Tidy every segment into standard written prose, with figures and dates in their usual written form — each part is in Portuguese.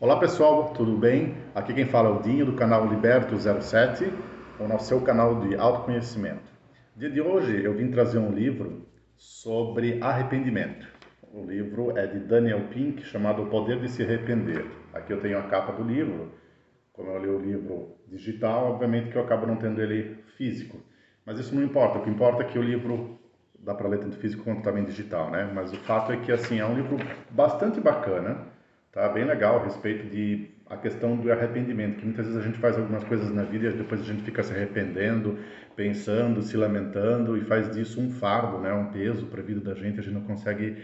Olá pessoal, tudo bem? Aqui quem fala é o Dinho do canal Liberto07, o nosso seu canal de autoconhecimento. No dia de hoje eu vim trazer um livro sobre arrependimento. O livro é de Daniel Pink, chamado O Poder de se Arrepender. Aqui eu tenho a capa do livro. Como eu li o livro digital, obviamente que eu acabo não tendo ele físico. Mas isso não importa, o que importa é que o livro dá para ler tanto físico quanto também digital, né? Mas o fato é que assim é um livro bastante bacana, tá? Bem legal a respeito de a questão do arrependimento, que muitas vezes a gente faz algumas coisas na vida e depois a gente fica se arrependendo, pensando, se lamentando e faz disso um fardo, né? Um peso para a vida da gente. A gente não consegue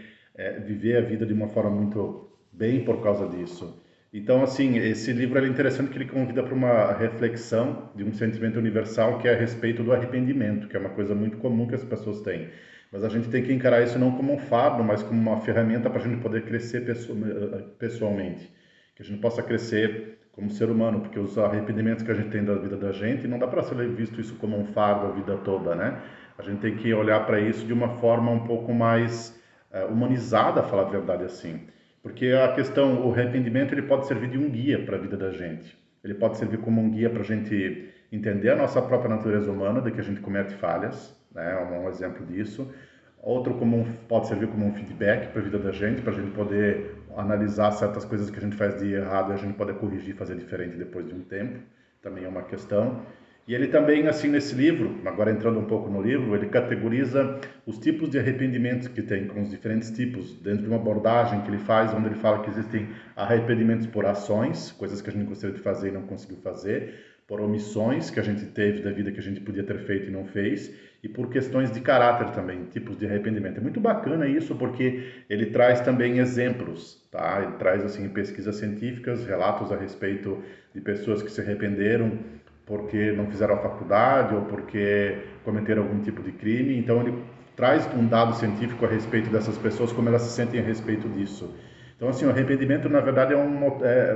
viver a vida de uma forma muito bem por causa disso. Então, assim, esse livro é interessante que ele convida para uma reflexão de um sentimento universal que é a respeito do arrependimento, que é uma coisa muito comum que as pessoas têm. Mas a gente tem que encarar isso não como um fardo, mas como uma ferramenta para a gente poder crescer pessoalmente. Que a gente possa crescer como ser humano, porque os arrependimentos que a gente tem da vida da gente, não dá para ser visto isso como um fardo a vida toda, né? A gente tem que olhar para isso de uma forma um pouco mais humanizada, falar a verdade assim. Porque a questão, o arrependimento, ele pode servir de um guia para a vida da gente. Ele pode servir como um guia para a gente entender a nossa própria natureza humana, de que a gente comete falhas, né? É um exemplo disso. Outro pode servir como um feedback para a vida da gente, para a gente poder analisar certas coisas que a gente faz de errado e a gente poder corrigir e fazer diferente depois de um tempo. Também é uma questão. E ele também, assim, nesse livro, agora entrando um pouco no livro, ele categoriza os tipos de arrependimentos que tem, com os diferentes tipos, dentro de uma abordagem que ele faz, onde ele fala que existem arrependimentos por ações, coisas que a gente gostaria de fazer e não conseguiu fazer, por omissões que a gente teve da vida que a gente podia ter feito e não fez, e por questões de caráter também, tipos de arrependimento. É muito bacana isso porque ele traz também exemplos, tá? Ele traz assim pesquisas científicas, relatos a respeito de pessoas que se arrependeram porque não fizeram a faculdade ou porque cometeram algum tipo de crime. Então ele traz um dado científico a respeito dessas pessoas, como elas se sentem a respeito disso. Então, assim, o arrependimento, na verdade,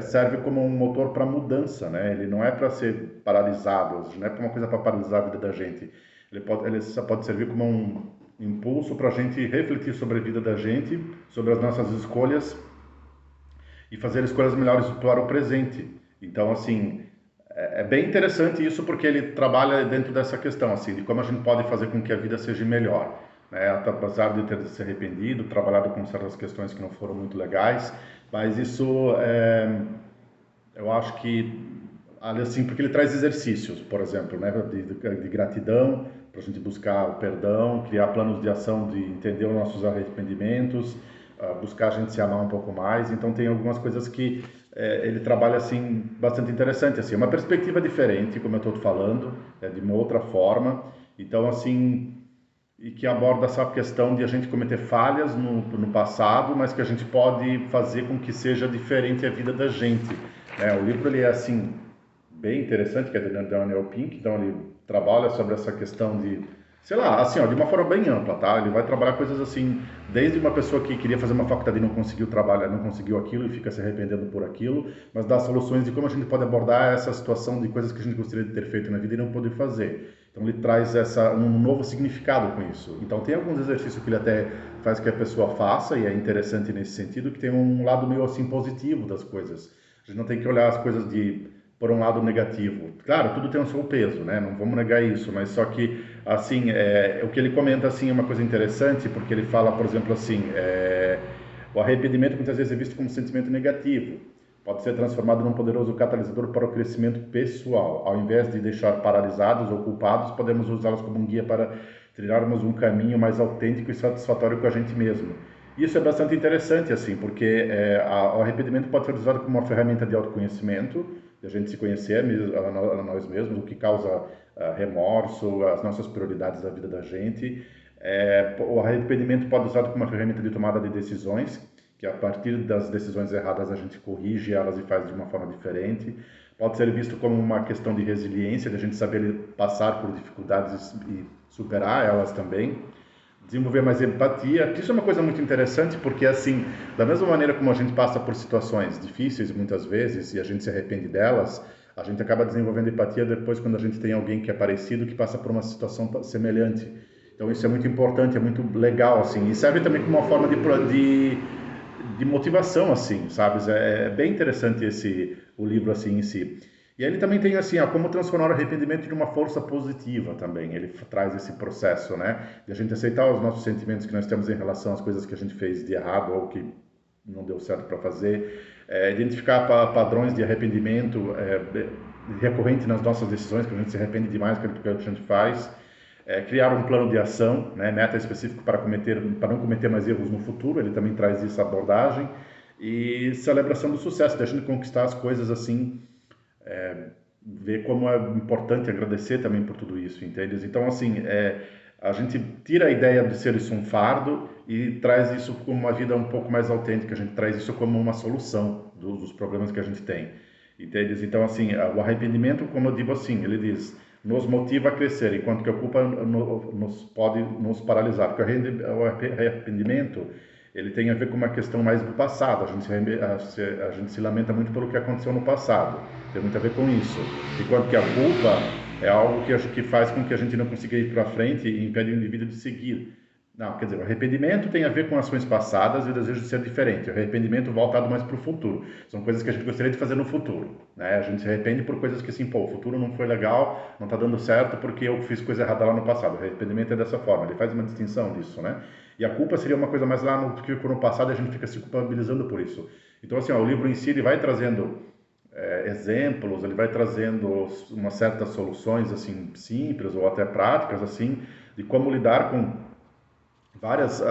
serve como um motor para mudança, né? Ele não é para ser paralisado, não é uma coisa para paralisar a vida da gente. Ele só pode servir como um impulso para a gente refletir sobre a vida da gente, sobre as nossas escolhas e fazer escolhas melhores para o presente. Então, assim, é bem interessante isso porque ele trabalha dentro dessa questão, assim, de como a gente pode fazer com que a vida seja melhor, né? Apesar de ter se arrependido, trabalhado com certas questões que não foram muito legais, mas isso eu acho que assim, porque ele traz exercícios, por exemplo, né, de gratidão, para a gente buscar o perdão, criar planos de ação de entender os nossos arrependimentos, buscar a gente se amar um pouco mais. Então tem algumas coisas que ele trabalha assim bastante interessante, assim, uma perspectiva diferente, como eu estou falando, de uma outra forma. Então assim, e que aborda essa questão de a gente cometer falhas no passado, mas que a gente pode fazer com que seja diferente a vida da gente, né? O livro ele é assim bem interessante, que é do Daniel Pink, então ele trabalha sobre essa questão de, sei lá, assim, ó, de uma forma bem ampla, tá? Ele vai trabalhar coisas assim, desde uma pessoa que queria fazer uma faculdade e não conseguiu trabalhar, não conseguiu aquilo e fica se arrependendo por aquilo, mas dá soluções de como a gente pode abordar essa situação de coisas que a gente gostaria de ter feito na vida e não poder fazer. Então ele traz um novo significado com isso. Então tem alguns exercícios que ele até faz que a pessoa faça, e é interessante nesse sentido, que tem um lado meio assim positivo das coisas. A gente não tem que olhar as coisas por um lado negativo. Claro, tudo tem o seu peso, né? Não vamos negar isso, mas só que, assim, o que ele comenta, assim, é uma coisa interessante, porque ele fala, por exemplo, assim, o arrependimento muitas vezes é visto como um sentimento negativo. Pode ser transformado num poderoso catalisador para o crescimento pessoal. Ao invés de deixar paralisados ou culpados, podemos usá-los como um guia para trilharmos um caminho mais autêntico e satisfatório com a gente mesmo. Isso é bastante interessante, assim, porque o arrependimento pode ser usado como uma ferramenta de autoconhecimento, de a gente se conhecer a nós mesmos, o que causa remorso, as nossas prioridades da vida da gente. O arrependimento pode ser usado como uma ferramenta de tomada de decisões, que a partir das decisões erradas a gente corrige elas e faz de uma forma diferente. Pode ser visto como uma questão de resiliência, de a gente saber passar por dificuldades e superar elas também. Desenvolver mais empatia, que isso é uma coisa muito interessante, porque assim, da mesma maneira como a gente passa por situações difíceis muitas vezes e a gente se arrepende delas, a gente acaba desenvolvendo empatia depois quando a gente tem alguém que é parecido, que passa por uma situação semelhante. Então isso é muito importante, é muito legal, assim, e serve também como uma forma de motivação, assim, sabe? É bem interessante o livro assim em si. E aí ele também tem assim, como transformar o arrependimento em uma força positiva também. Ele traz esse processo, né? De a gente aceitar os nossos sentimentos que nós temos em relação às coisas que a gente fez de errado ou que não deu certo para fazer. Identificar padrões de arrependimento recorrente nas nossas decisões, que a gente se arrepende demais do que a gente faz. Criar um plano de ação, né, meta específico para não cometer mais erros no futuro. Ele também traz essa abordagem. E celebração do sucesso, de a gente conquistar as coisas assim, ver como é importante agradecer também por tudo isso, entende? Então, assim, a gente tira a ideia de ser isso um fardo e traz isso como uma vida um pouco mais autêntica, a gente traz isso como uma solução dos problemas que a gente tem, entende? Então, assim, o arrependimento, como eu digo assim, ele diz, nos motiva a crescer, enquanto que a culpa pode nos paralisar, porque o arrependimento ele tem a ver com uma questão mais do passado. A gente se lamenta muito pelo que aconteceu no passado. Tem muito a ver com isso. Enquanto que a culpa é algo que faz com que a gente não consiga ir para frente e impede o indivíduo de seguir. Não, quer dizer, o arrependimento tem a ver com ações passadas e o desejo de ser diferente. O arrependimento voltado mais para o futuro. São coisas que a gente gostaria de fazer no futuro, né? A gente se arrepende por coisas que, assim, pô, o futuro não foi legal, não está dando certo porque eu fiz coisa errada lá no passado. O arrependimento é dessa forma, ele faz uma distinção disso, né? E a culpa seria uma coisa mais lá no que ficou no passado e a gente fica se culpabilizando por isso. Então, assim, o livro em si, ele vai trazendo exemplos, ele vai trazendo umas certas soluções, assim, simples ou até práticas, assim, de como lidar com várias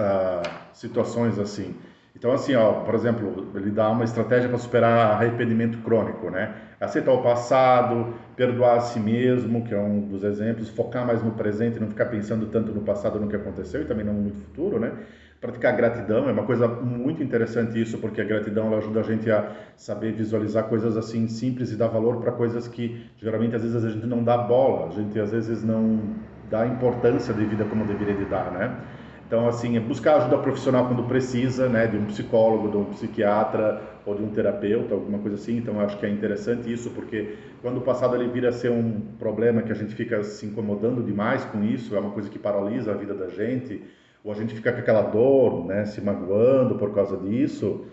situações assim. Então, assim, por exemplo, ele dá uma estratégia para superar arrependimento crônico, né? Aceitar o passado, perdoar a si mesmo, que é um dos exemplos, focar mais no presente, não ficar pensando tanto no passado, no que aconteceu e também não no futuro, né? Praticar gratidão é uma coisa muito interessante isso, porque a gratidão ela ajuda a gente a saber visualizar coisas assim simples e dar valor para coisas que geralmente às vezes a gente não dá bola, a gente às vezes não dá importância devida como deveria de dar, né? Então, assim, buscar ajuda profissional quando precisa, né, de um psicólogo, de um psiquiatra ou de um terapeuta, alguma coisa assim. Então, eu acho que é interessante isso, porque quando o passado ele vira a ser um problema que a gente fica se incomodando demais com isso, é uma coisa que paralisa a vida da gente, ou a gente fica com aquela dor, né, se magoando por causa disso,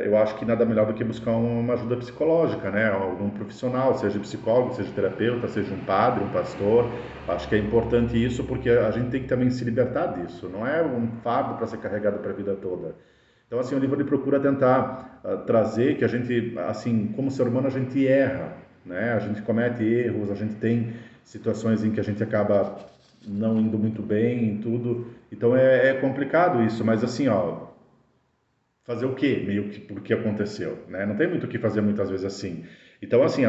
eu acho que nada melhor do que buscar uma ajuda psicológica, né? Algum profissional, seja psicólogo, seja terapeuta, seja um padre, um pastor. Acho que é importante isso porque a gente tem que também se libertar disso. Não é um fardo para ser carregado para a vida toda. Então, assim, o livro ele procura tentar trazer que a gente, assim, como ser humano, a gente erra, né? A gente comete erros, a gente tem situações em que a gente acaba não indo muito bem em tudo. Então, é complicado isso, mas assim, fazer o quê? Meio que porque aconteceu, né? Não tem muito o que fazer muitas vezes assim. Então, assim,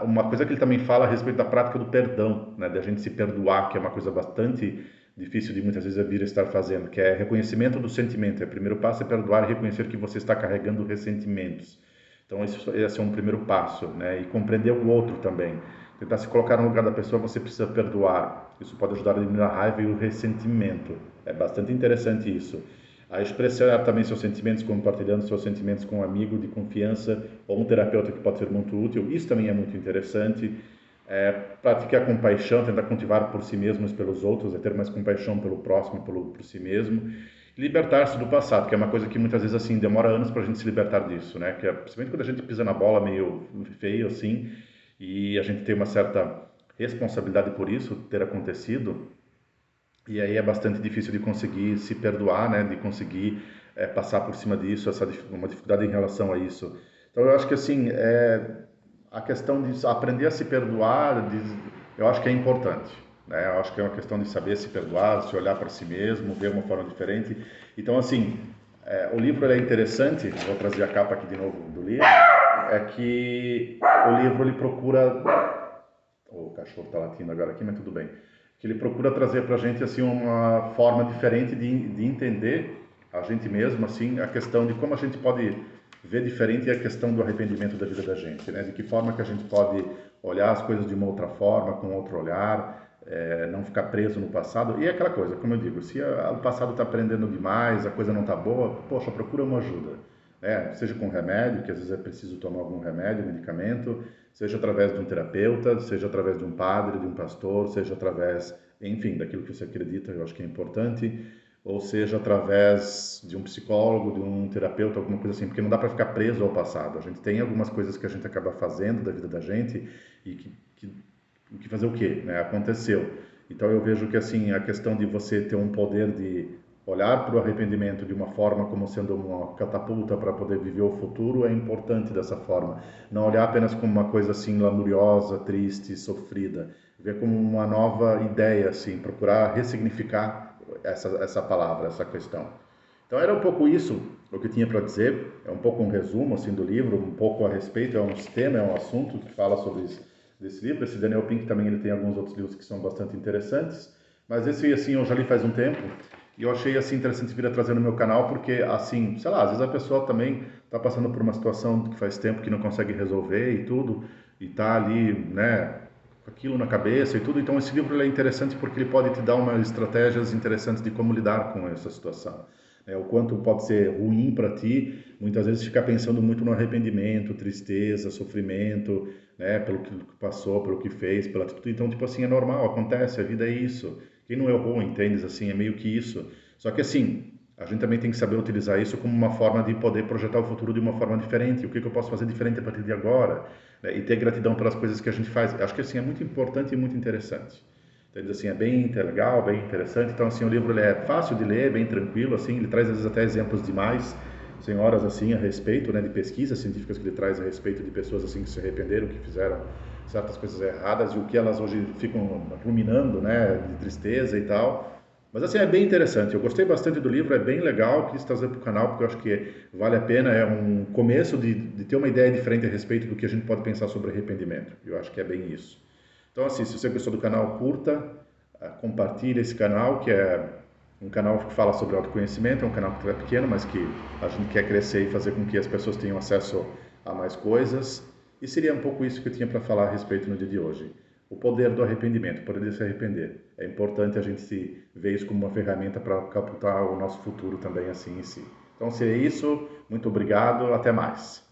uma coisa que ele também fala a respeito da prática do perdão, né? Da gente se perdoar, que é uma coisa bastante difícil de muitas vezes vir a estar fazendo, que é reconhecimento do sentimento. O primeiro passo é perdoar e reconhecer que você está carregando ressentimentos. Então, esse é um primeiro passo, né? E compreender o outro também. Tentar se colocar no lugar da pessoa, você precisa perdoar. Isso pode ajudar a eliminar a raiva e o ressentimento. É bastante interessante isso. A expressar também seus sentimentos, compartilhando seus sentimentos com um amigo de confiança ou um terapeuta que pode ser muito útil, isso também é muito interessante. Praticar compaixão, tentar cultivar por si mesmos pelos outros, ter mais compaixão pelo próximo, por si mesmo. Libertar-se do passado, que é uma coisa que muitas vezes assim demora anos para a gente se libertar disso, né? Que principalmente quando a gente pisa na bola meio feio assim, e a gente tem uma certa responsabilidade por isso ter acontecido. E aí é bastante difícil de conseguir se perdoar, né? De conseguir passar por cima disso, uma dificuldade em relação a isso. Então eu acho que assim, a questão de aprender a se perdoar, eu acho que é importante, né? Eu acho que é uma questão de saber se perdoar, se olhar para si mesmo, ver uma forma diferente. Então assim, o livro é interessante, vou trazer a capa aqui de novo do livro, é que o livro ele procura... O cachorro está latindo agora aqui, mas tudo bem. Que ele procura trazer para a gente assim uma forma diferente de entender a gente mesmo, assim, a questão de como a gente pode ver diferente a questão do arrependimento da vida da gente, né? De que forma que a gente pode olhar as coisas de uma outra forma, com outro olhar, não ficar preso no passado. E é aquela coisa, como eu digo, se o passado está aprendendo demais, a coisa não está boa, poxa, procura uma ajuda. Seja com remédio, que às vezes é preciso tomar algum remédio, medicamento, seja através de um terapeuta, seja através de um padre, de um pastor, seja através, enfim, daquilo que você acredita, eu acho que é importante, ou seja através de um psicólogo, de um terapeuta, alguma coisa assim, porque não dá para ficar preso ao passado. A gente tem algumas coisas que a gente acaba fazendo da vida da gente e que fazer o quê, né? Aconteceu. Então eu vejo que assim a questão de você ter um poder de olhar para o arrependimento de uma forma como sendo uma catapulta para poder viver o futuro é importante dessa forma. Não olhar apenas como uma coisa assim lamuriosa, triste, sofrida. Ver como uma nova ideia, assim, procurar ressignificar essa palavra, essa questão. Então era um pouco isso o que eu tinha para dizer. É um pouco um resumo assim do livro, um pouco a respeito, é um tema, é um assunto que fala sobre isso, desse livro. Esse Daniel Pink também ele tem alguns outros livros que são bastante interessantes, mas esse assim eu já li faz um tempo. E eu achei assim interessante vir a trazer no meu canal porque assim, sei lá, às vezes a pessoa também está passando por uma situação que faz tempo que não consegue resolver e tudo, e tá ali, né, com aquilo na cabeça e tudo. Então esse livro ele é interessante porque ele pode te dar umas estratégias interessantes de como lidar com essa situação. O quanto pode ser ruim para ti, muitas vezes ficar pensando muito no arrependimento, tristeza, sofrimento, né, pelo que passou, pelo que fez, pela atitude. Então, tipo assim, é normal, acontece, a vida é isso. Quem não errou, entende? Assim, é meio que isso. Só que assim, a gente também tem que saber utilizar isso como uma forma de poder projetar o futuro de uma forma diferente. O que eu posso fazer diferente a partir de agora? Né? E ter gratidão pelas coisas que a gente faz. Acho que assim, é muito importante e muito interessante. Então, ele diz assim, é bem legal, bem interessante. Então, assim, o livro ele é fácil de ler, bem tranquilo, assim, ele traz às vezes até exemplos demais, senhoras assim, a respeito, né, de pesquisas científicas que ele traz a respeito de pessoas assim que se arrependeram, que fizeram certas coisas erradas e o que elas hoje ficam ruminando, né, de tristeza e tal. Mas assim, é bem interessante. Eu gostei bastante do livro, é bem legal, quis trazer para o canal porque eu acho que vale a pena, é um começo de ter uma ideia diferente a respeito do que a gente pode pensar sobre arrependimento. Eu acho que é bem isso. Então, assim, se você gostou do canal, curta, compartilhe esse canal, que é um canal que fala sobre autoconhecimento, é um canal que é pequeno, mas que a gente quer crescer e fazer com que as pessoas tenham acesso a mais coisas. E seria um pouco isso que eu tinha para falar a respeito no dia de hoje. O poder do arrependimento, o poder de se arrepender. É importante a gente ver isso como uma ferramenta para captar o nosso futuro também assim em si. Então, se é isso, muito obrigado, até mais.